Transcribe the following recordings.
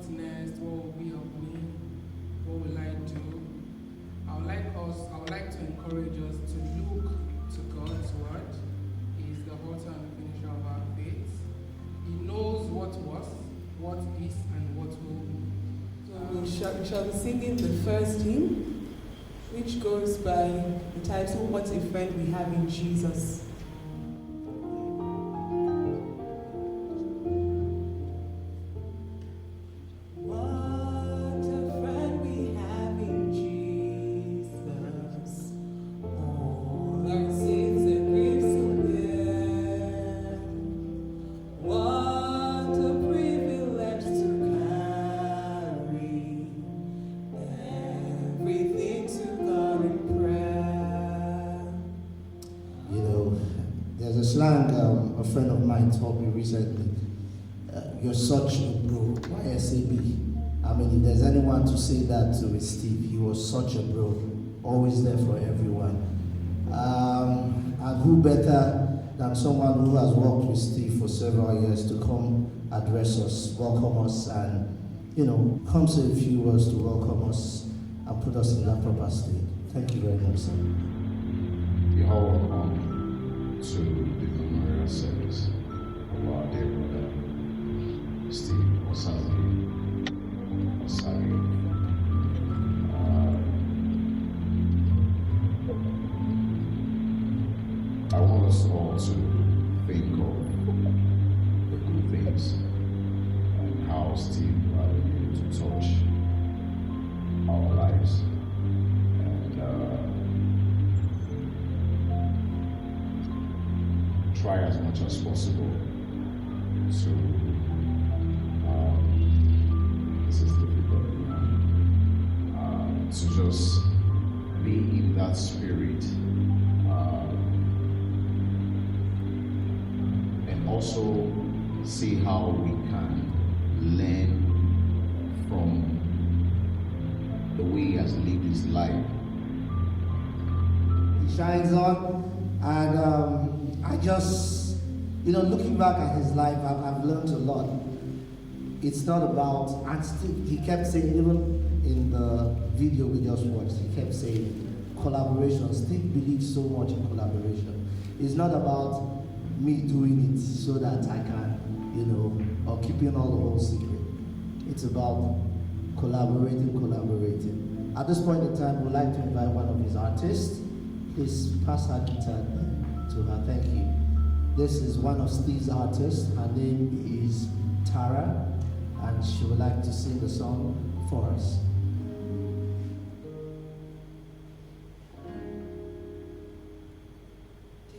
what's next, what will be of me, what will I do? I would like to encourage us to look to God's word. He is the author and finisher of our faith. He knows what was, what is, and what will be. So we shall be singing the first hymn, which goes by the title, What a Friend We Have in Jesus. A friend of mine told me recently, you're such a bro. Why SAB? I mean, if there's anyone to say that to, it's Steve. He was such a bro, always there for everyone. And who better than someone who has worked with Steve for several years to come address us, welcome us, and, come say a few words to welcome us and put us in that proper state. Thank you very much, sir. You're all welcome to the memorial service of our dear brother, Steve Osagie. I want us all to think of the good things and how Steve allowed you to touch our lives. Try as much as possible to, this is difficult, to just be in that spirit, and also see how we can learn from the way he has lived his life. He shines on, and I just, looking back at his life, I've learned a lot. It's not about, and Steve, he kept saying, even in the video we just watched, he kept saying collaboration. Steve believes so much in collaboration. It's not about me doing it so that I can, or keeping all the whole secret. It's about collaborating. At this point in time, we'd like to invite one of his artists. Please pass her guitar to her. Thank you. This is one of Steve's artists. Her name is Tara, and she would like to sing the song for us.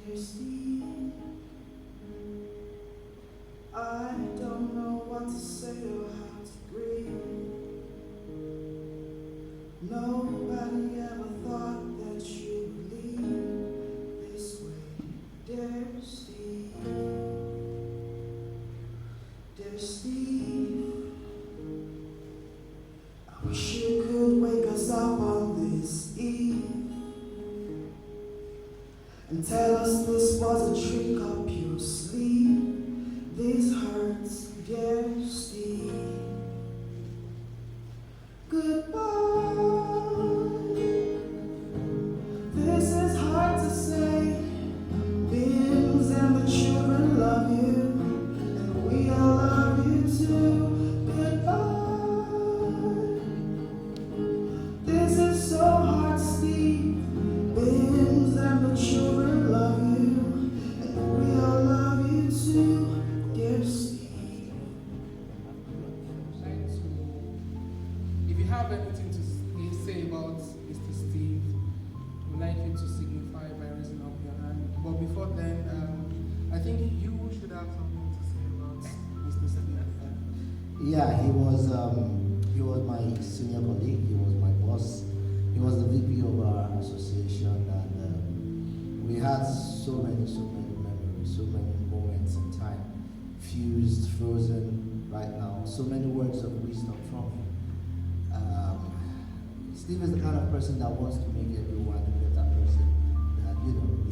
Dear Steve, I don't know what to say or how to greet. Nobody ever thought that you would leave this way. Dear Steve, dear Steve, I wish you could wake us up on this eve and tell us this was a trick up your sleeve. This hurts, dear Steve. Goodbye. This is hard to say. Bills and the children love you, and we all love you too. Goodbye. This is so hard, Steve. Bills and the children love you, and we all love you too, dear Steve. If you have anything to say about Mr. Steve, we'd like you to signify by raising up your hand. But before then, I think you should have something to say about Mr. Steve. Yeah, he was my senior colleague. He was my boss. He was the VP of our association, and we had so many memories, so many moments in time, fused, frozen right now. So many words of wisdom from him. Steve is the kind of person that wants to make everyone a better person. That,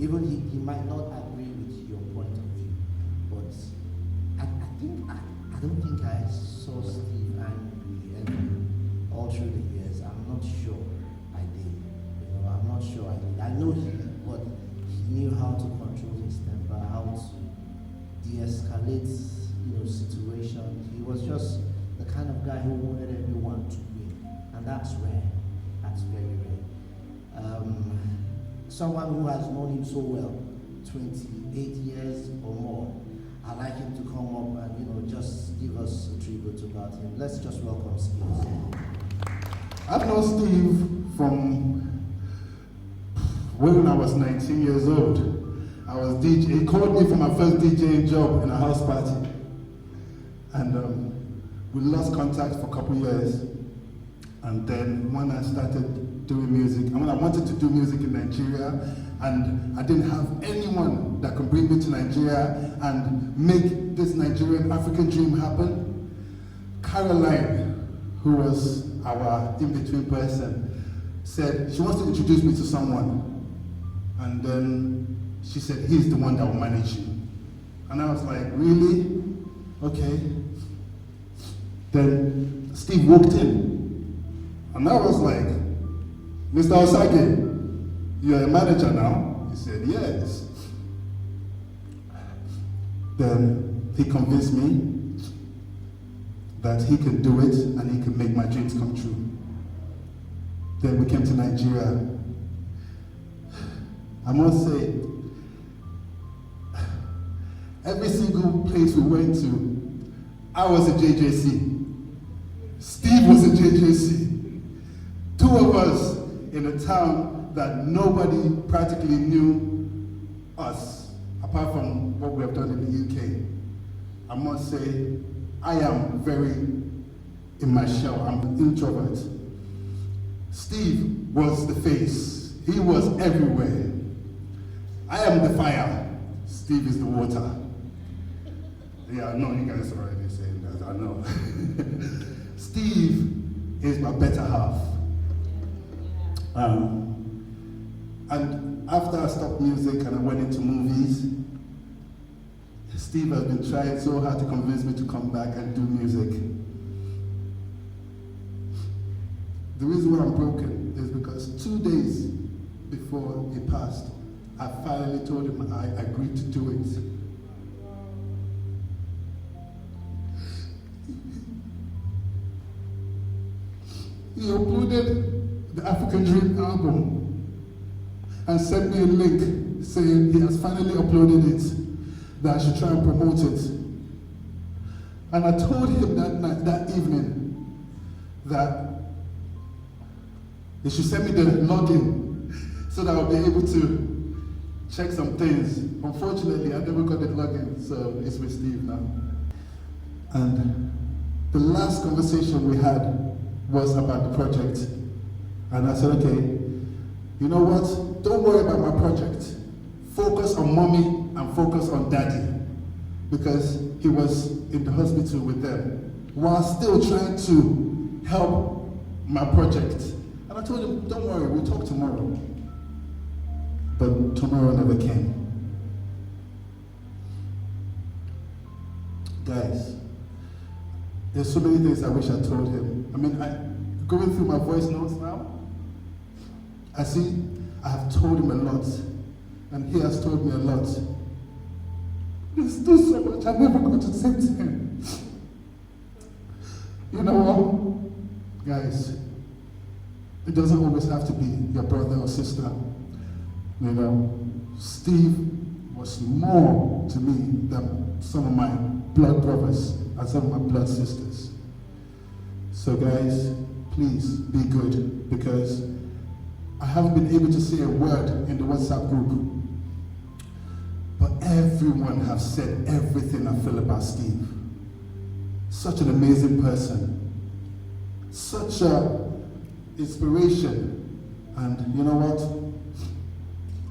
even he might not agree with your point of view, but I don't think I saw Steve and the kind of guy who wanted everyone to win. And that's rare. That's very rare. Someone who has known him so well, 28 years or more, I'd like him to come up and just give us a tribute about him. Let's just welcome Steve. I've known Steve from when I was 19 years old. I was DJ. He called me for my first DJing job in a house party. And we lost contact for a couple years. And then when I started doing music, and when I wanted to do music in Nigeria, and I didn't have anyone that could bring me to Nigeria and make this Nigerian African dream happen, Caroline, who was our in-between person, said she wants to introduce me to someone. And then she said, he's the one that will manage you. And I was like, really? Okay. Then Steve walked in. And I was like, Mr. Osagie, you're a manager now? He said, yes. Then he convinced me that he could do it and he could make my dreams come true. Then we came to Nigeria. I must say, every single place we went to, I was a JJC. Steve was a JJC. Two of us in a town that nobody practically knew us, apart from what we have done in the UK. I must say, I am very in my shell. I'm an introvert. Steve was the face. He was everywhere. I am the fire. Steve is the water. Yeah, I know you guys are already saying that, I know. Steve is my better half. And after I stopped music and I went into movies, Steve has been trying so hard to convince me to come back and do music. The reason why I'm broken is because 2 days before he passed, I finally told him I agreed to do it. He uploaded the African Dream album and sent me a link saying he has finally uploaded it, that I should try and promote it. And I told him that evening, that he should send me the login so that I'll be able to check some things. Unfortunately, I never got the login, so it's with Steve now. And the last conversation we had was about the project. And I said, okay, you know what? Don't worry about my project. Focus on mommy and focus on daddy. Because he was in the hospital with them while still trying to help my project. And I told him, don't worry, we'll talk tomorrow. But tomorrow never came. Guys, there's so many things I wish I told him. I mean, going through my voice notes now, I see I have told him a lot, and he has told me a lot. There's still so much I never got to say to him. You know what, guys? It doesn't always have to be your brother or sister. You know, Steve was more to me than some of my blood brothers and some of my blood sisters. So guys, please be good, because I haven't been able to say a word in the WhatsApp group, but everyone has said everything I feel about Steve. Such an amazing person, such an inspiration, and you know what?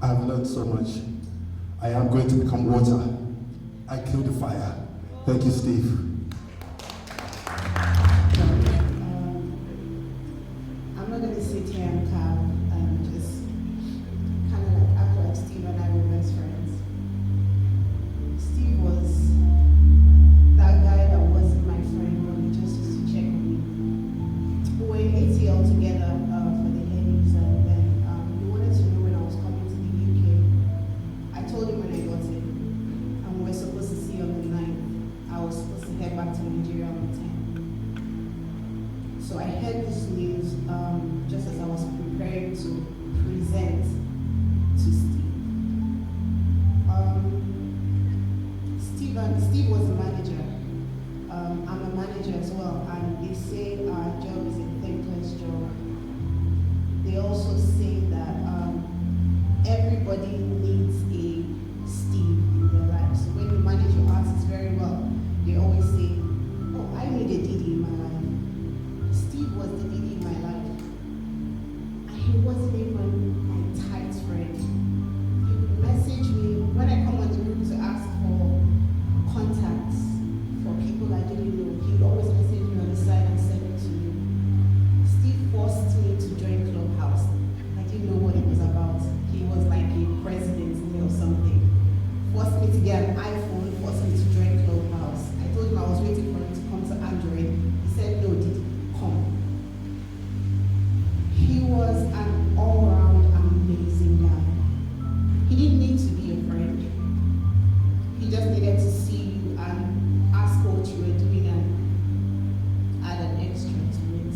I've learned so much. I am going to become water. I kill the fire. Thank you, Steve. I'm not going to sit here and clap and just kind of like act like Steve and I were best friends. Steve was that guy that wasn't my friend, but he just used to check on me. We were in ATL together for the Emmys, and then he wanted to know when I was coming to the UK. I told him when I got in, and we were supposed to see on the 9th. I was supposed to head So I heard this news just as I was preparing to present to Steve. Steve was a manager. I'm a manager as well, and they say our job is a thankless job. They also say that everybody needs a Steve in their lives. So when you manage your artists very well, they always say, "Oh, I need a Didi in my life." Steve was the Didi in my life, and he wasn't even my tight friend. He would message me when I come on the group to ask for contacts for people I didn't know. He would always message me on the side and send it to me. Steve forced me to join Clubhouse. I didn't know what it was about. He was like a president or something. Forced me to get an iPhone, forced me to join Clubhouse. I told him I was waiting for him to come to Android. He said, "No, did come." He was an all-round amazing guy. He didn't need to be a friend. He just needed to see you and ask what you were doing and add an extra to it.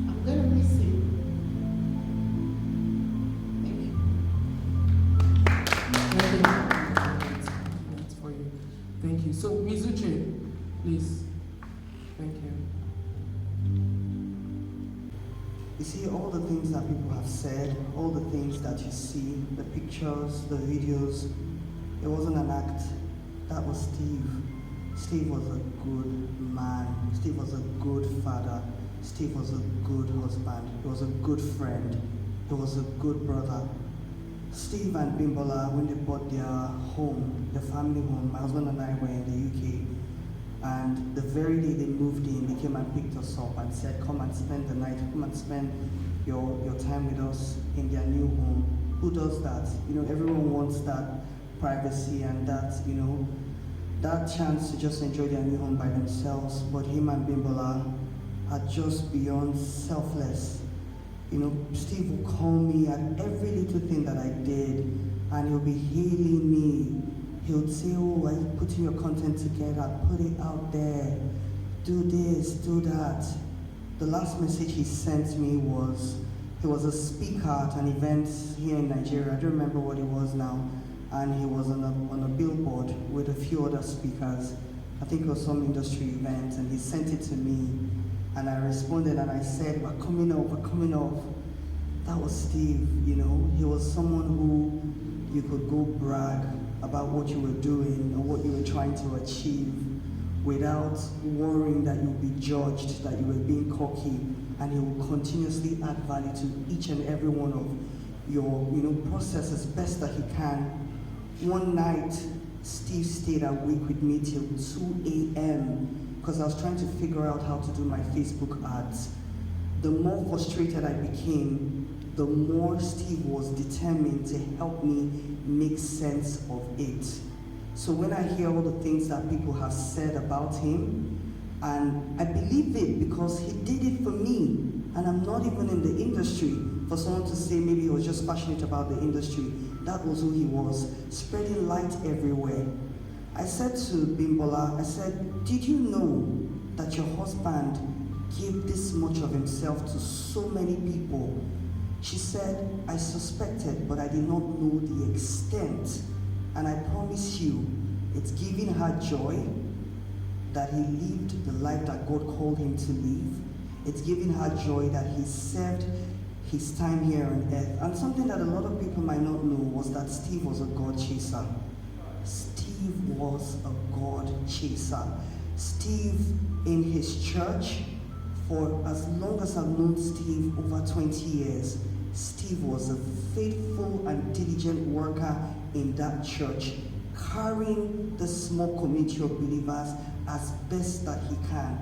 I'm gonna miss him. Thank you. That's for you. Thank you. So, Mizuche, please. Thank you. You see, all the things that people have said, all the things that you see, the pictures, the videos, it wasn't an act. That was Steve. Steve was a good man. Steve was a good father. Steve was a good husband. He was a good friend. He was a good brother. Steve and Bimbola, when they bought their home, their family home, my husband and I were in the UK. And the very day they moved in, they came and picked us up and said, "Come and spend the night, come and spend your time with us in their new home." Who does that? You know, everyone wants that privacy and that, you know, that chance to just enjoy their new home by themselves. But him and Bimbola are just beyond selfless. You know, Steve will call me at every little thing that I did, and he'll be hailing me. He would say, "Oh, are you putting your content together? Put it out there. Do this, do that." The last message he sent me was, he was a speaker at an event here in Nigeria. I don't remember what it was now. And he was on a billboard with a few other speakers. I think it was some industry event, and he sent it to me. And I responded and I said, "We're coming up, we're coming up." That was Steve, you know. He was someone who you could go brag about what you were doing or what you were trying to achieve without worrying that you'll be judged, that you were being cocky, and he will continuously add value to each and every one of your, you know, processes best that he can. One night, Steve stayed awake with me till 2 a.m. because I was trying to figure out how to do my Facebook ads. The more frustrated I became, the more Steve was determined to help me make sense of it. So when I hear all the things that people have said about him, and I believe it because he did it for me, and I'm not even in the industry. For someone to say maybe he was just passionate about the industry, that was who he was, spreading light everywhere. I said to Bimbola, I said, "Did you know that your husband gave this much of himself to so many people?" She said, "I suspected, but I did not know the extent." And I promise you, it's giving her joy that he lived the life that God called him to live. It's giving her joy that he served his time here on earth. And something that a lot of people might not know was that Steve was a God chaser. Steve was a God chaser. Steve, in his church, for as long as I've known Steve, over 20 years, Steve was a faithful and diligent worker in that church, carrying the small community of believers as best that he can.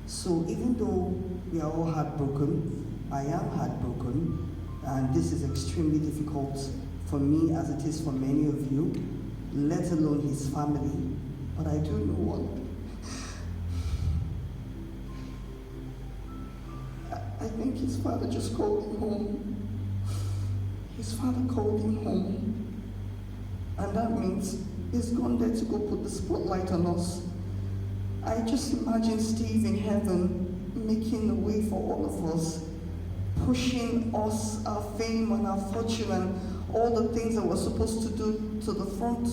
So even though we are all heartbroken, I am heartbroken, and this is extremely difficult for me as it is for many of you, let alone his family. But I do know one. I think his father just called him home. His father called him home. And that means he's gone there to go put the spotlight on us. I just imagine Steve in heaven making the way for all of us, pushing us, our fame and our fortune and all the things that we're supposed to do to the front,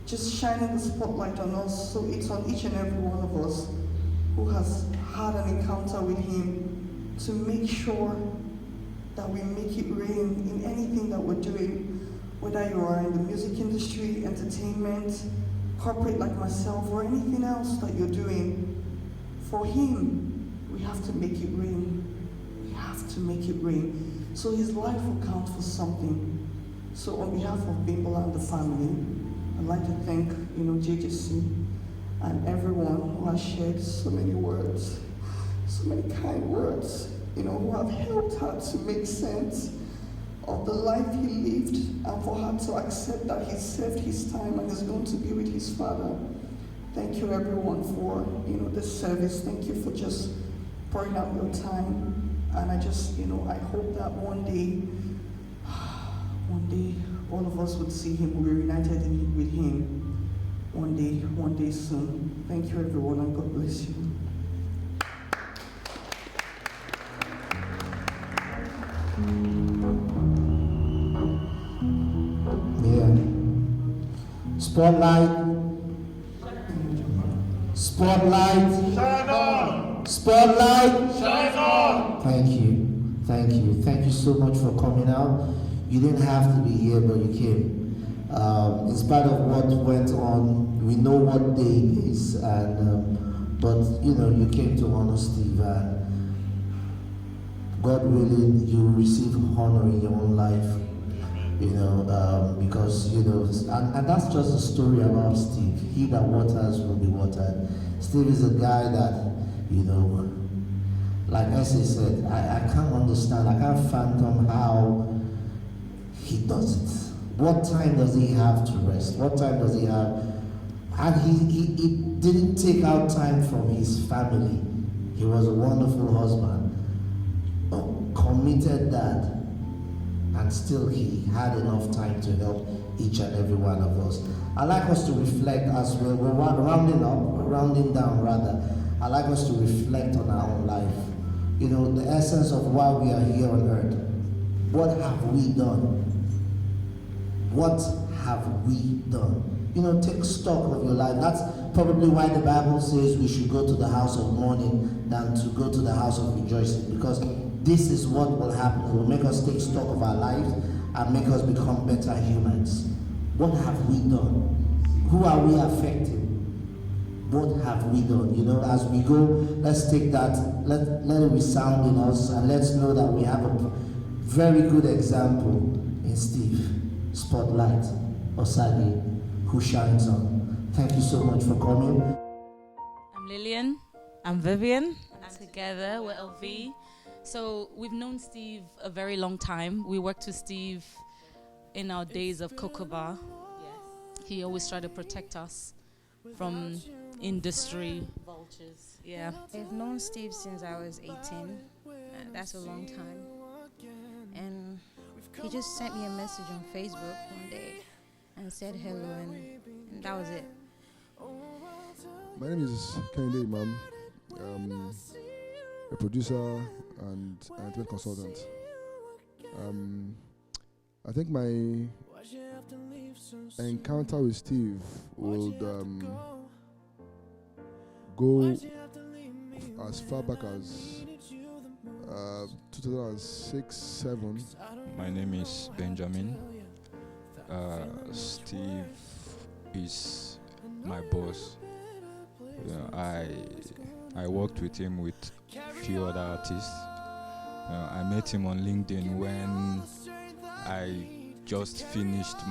just shining the spotlight on us. So it's on each and every one of us who has had an encounter with him to make sure that we make it rain in anything that we're doing, whether you are in the music industry, entertainment, corporate like myself, or anything else that you're doing. For him, we have to make it rain. We have to make it rain. So his life will count for something. So on behalf of Bimbola and the family, I'd like to thank, JJC and everyone who has shared so many words, so many kind words, who have helped her to make sense of the life he lived and for her to accept that he served his time and is going to be with his father. Thank you everyone for, this service. Thank you for just pouring out your time. And I just, I hope that one day, all of us would see him, we'll be reunited with him one day soon. Thank you everyone and God bless you. Yeah. Spotlight. Spotlight. Shine on! Spotlight. Shine on! Thank you. Thank you. Thank you so much for coming out. You didn't have to be here, but you came. In spite of what went on, we know what day it is, and but you came to honor Steve, and God willing, you will receive honor in your own life. Because and that's just a story about Steve. He that waters will be watered. Steve is a guy that, like Essie said, I can't understand, I can't fathom how he does it. What time does he have to rest? What time does he have? And he didn't take out time from his family. He was a wonderful husband, a committed dad, and still he had enough time to help each and every one of us. I'd like us to reflect as we're rounding down rather. I'd like us to reflect on our own life. The essence of why we are here on earth. What have we done? What have we done? Take stock of your life. That's probably why the Bible says we should go to the house of mourning than to go to the house of rejoicing, because this is what will happen. It will make us take stock of our lives and make us become better humans. What have we done? Who are we affecting? What have we done? As we go, let's take that, let it resound in us, and let's know that we have a very good example in Steve. Spotlight, Osagie, who shines on. Thank you so much for coming. I'm Lillian. I'm Vivian. And together we're LV. So we've known Steve a very long time. We worked with Steve in our days of Cocoa Bar. Yes. He always tried to protect us from industry vultures. Yeah. I've known Steve since I was 18. That's a long time. And he just sent me a message on Facebook one day and said hello, and that was it. My name is Kennedy Imam. A producer and an consultant. I think my encounter with Steve would go as far back as 2006-07. My name is Benjamin. Steve is my boss. I worked with him with few other artists. I met him on LinkedIn when I just finished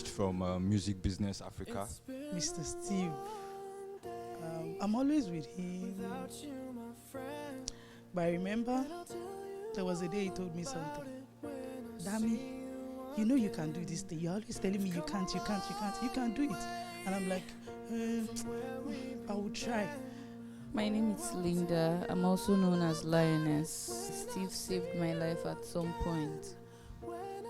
from Music Business Africa. Mr. Steve, I'm always with him, but I remember there was a day he told me something. Dami, you can do this thing. You're always telling me you can't do it. And I'm like, I will try. My name is Linda. I'm also known as Lioness. Steve saved my life at some point.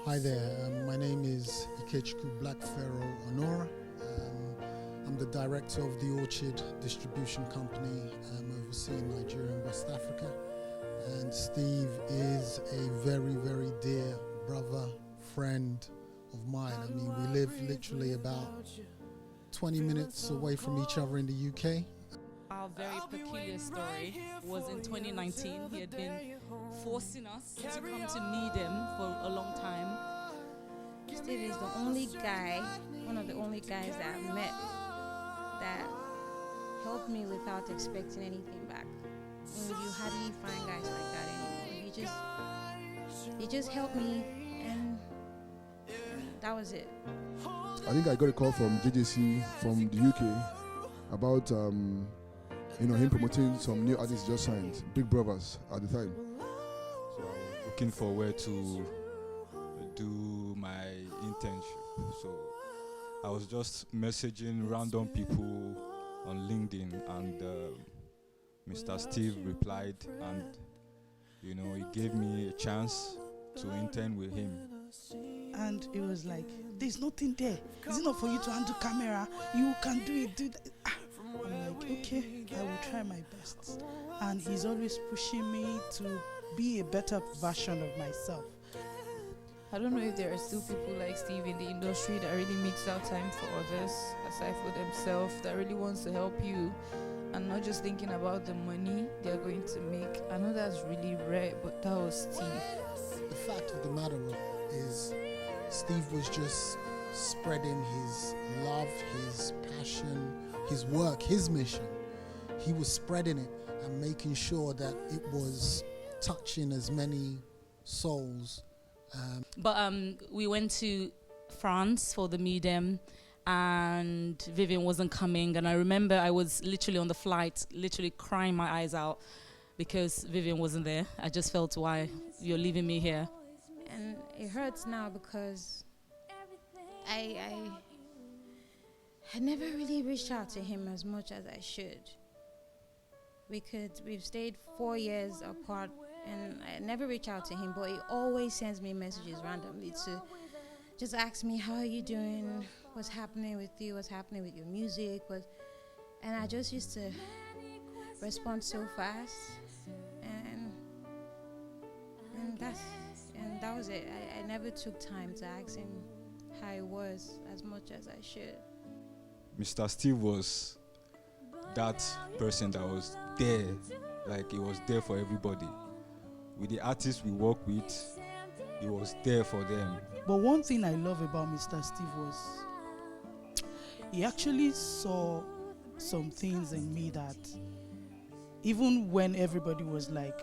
Hi there, my name is Ikechukwu Black Pharaoh Honora, I'm the director of the Orchard Distribution Company, overseeing Nigeria and West Africa. And Steve is a very, very dear brother, friend of mine. I mean, we live literally about 20 minutes away from each other in the UK. Our very peculiar story was in 2019. He had been forcing us to come to need him for a long time. Steve is the only guy, one of the only guys that I've met that helped me without expecting anything back. You hardly find guys like that anymore. He just helped me, and that was it. I think I got a call from JJC from the UK about him promoting some new artists just signed, Big Brothers at the time. So I was looking forward to do my internship. So I was just messaging random people on LinkedIn, and Mr. Steve replied, and he gave me a chance to intern with him. And it was like, there's nothing there. Is it not for you to handle camera? You can do it, do that. I'm like, okay, I will try my best. And he's always pushing me to be a better version of myself. I don't know if there are still people like Steve in the industry that really makes out time for others, aside for themselves, that really wants to help you and not just thinking about the money they're going to make. I know that's really rare, but that was Steve. The fact of the matter is, Steve was just spreading his love, his passion, his work, his mission. He was spreading it and making sure that it was touching as many souls. But we went to France for the medium, and Vivian wasn't coming. And I remember I was literally on the flight, literally crying my eyes out because Vivian wasn't there. I just felt, why you're leaving me here. And it hurts now because I never really reached out to him as much as I should. We've stayed 4 years apart, and I never reach out to him, but he always sends me messages randomly to just ask me, how are you doing? What's happening with you? What's happening with your music? And I just used to respond so fast, and that was it. I never took time to ask him how it was as much as I should. Mr. Steve was that person that was there, like he was there for everybody. With the artists we work with, he was there for them. But one thing I love about Mr. Steve was he actually saw some things in me that even when everybody was like,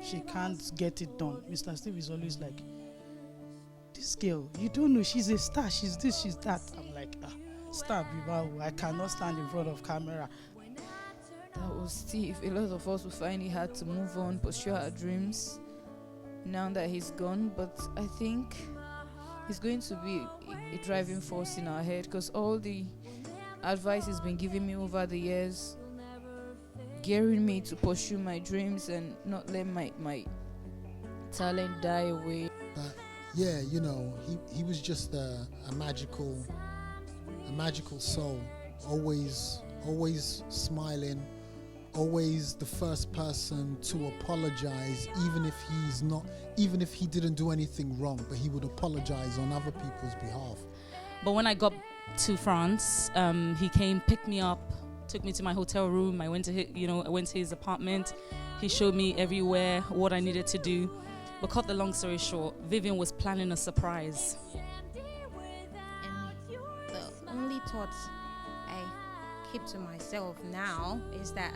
she can't get it done, Mr. Steve is always like, this girl, you don't know, she's a star, she's this, she's that. I'm like, star, I cannot stand in front of camera. That was Steve. A lot of us will find it hard to move on, pursue our dreams now that he's gone, but I think he's going to be a driving force in our head, because all the advice he's been giving me over the years, gearing me to pursue my dreams and not let my talent die away. But yeah, he was just a magical soul, always smiling, always the first person to apologize, even if he didn't do anything wrong, but he would apologize on other people's behalf. But when I got to France, he came, picked me up, took me to my hotel room. I went to his apartment. He showed me everywhere what I needed to do. But cut the long story short, Vivian was planning a surprise. And the only thought I keep to myself now is that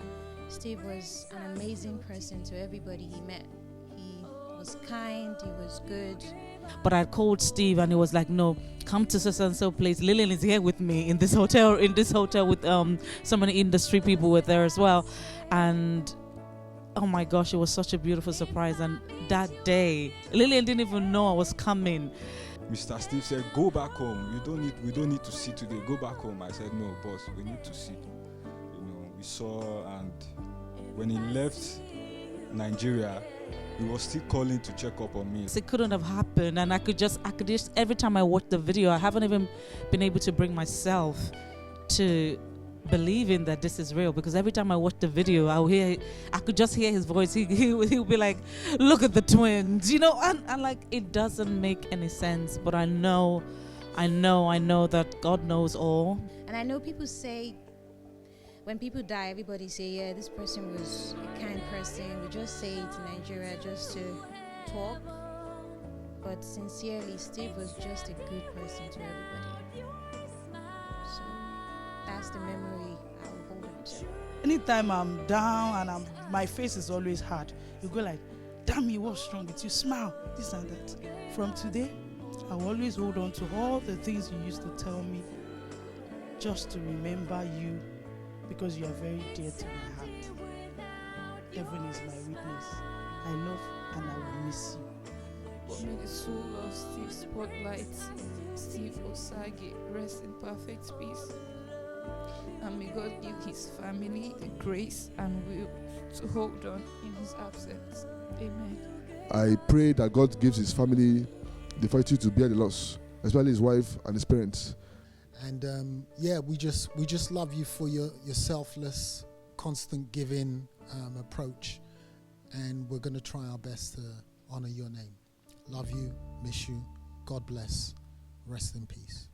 Steve was an amazing person to everybody he met. He was kind, he was good. But I called Steve and he was like, no, come to so and so place. Lillian is here with me in this hotel with so many industry people were there as well. And oh my gosh, it was such a beautiful surprise. And that day, Lillian didn't even know I was coming. Mr. Steve said, go back home. We don't need to see today. Go back home. I said, no, boss, we need to see. We saw, and when he left Nigeria, he was still calling to check up on me. It couldn't have happened, and I could just every time I watch the video, I haven't even been able to bring myself to believing that this is real, because every time I watch the video, I could just hear his voice. He'll be like, "Look at the twins," and like, it doesn't make any sense. But I know that God knows all. And I know people say, when people die, everybody say, yeah, this person was a kind person. We just say it in Nigeria just to talk. But sincerely, Steve was just a good person to everybody. So that's the memory I will hold on to. Anytime I'm down and my face is always hard, you go like, damn me, what's wrong with you? Smile, this and that. From today, I will always hold on to all the things you used to tell me, just to remember you, because you are very dear to my heart. Heaven is my witness. I love and I will miss you. But may the soul of Stevespotlight, Steve Osagie, rest in perfect peace. And may God give his family the grace and will to hold on in his absence. Amen. I pray that God gives his family the fortitude to bear the loss, especially his wife and his parents. And we just love you for your selfless, constant giving approach, and we're going to try our best to honor your name. Love you, miss you. God bless. Rest in peace.